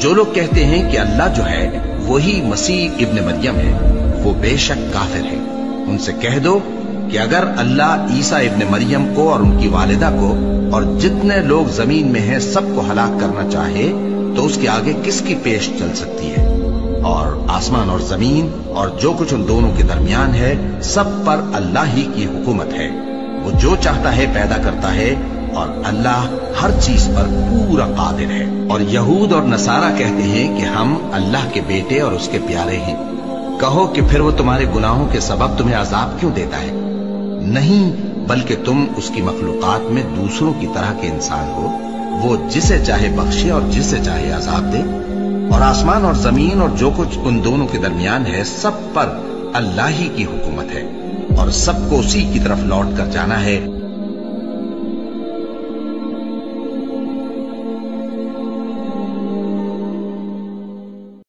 जो लोग कहते हैं कि अल्लाह जो है वही मसीह इब्न मरियम है, वो बेशक काफिर है। उनसे कह दो कि अगर अल्लाह ईसा इब्न मरियम को और उनकी वालिदा को और जितने लोग जमीन में हैं सबको हलाक करना चाहे तो उसके आगे किसकी पेश चल सकती है। और आसमान और जमीन और जो कुछ उन दोनों के दरमियान है सब पर अल्लाह ही की हुकूमत है। वो जो चाहता है पैदा करता है और अल्लाह हर चीज पर पूरा कादिर है। और यहूद और नसारा कहते हैं कि हम अल्लाह के बेटे और उसके प्यारे हैं। कहो कि फिर वो तुम्हारे गुनाहों के सबब तुम्हें अजाब क्यों देता है? नहीं, बल्कि तुम उसकी मखलूकात में दूसरों की तरह के इंसान हो। वो जिसे चाहे बख्शे और जिसे चाहे अजाब दे। और आसमान और जमीन और जो कुछ उन दोनों के दरमियान है सब पर अल्लाह ही की हुकूमत है और सबको उसी की तरफ लौट कर जाना है।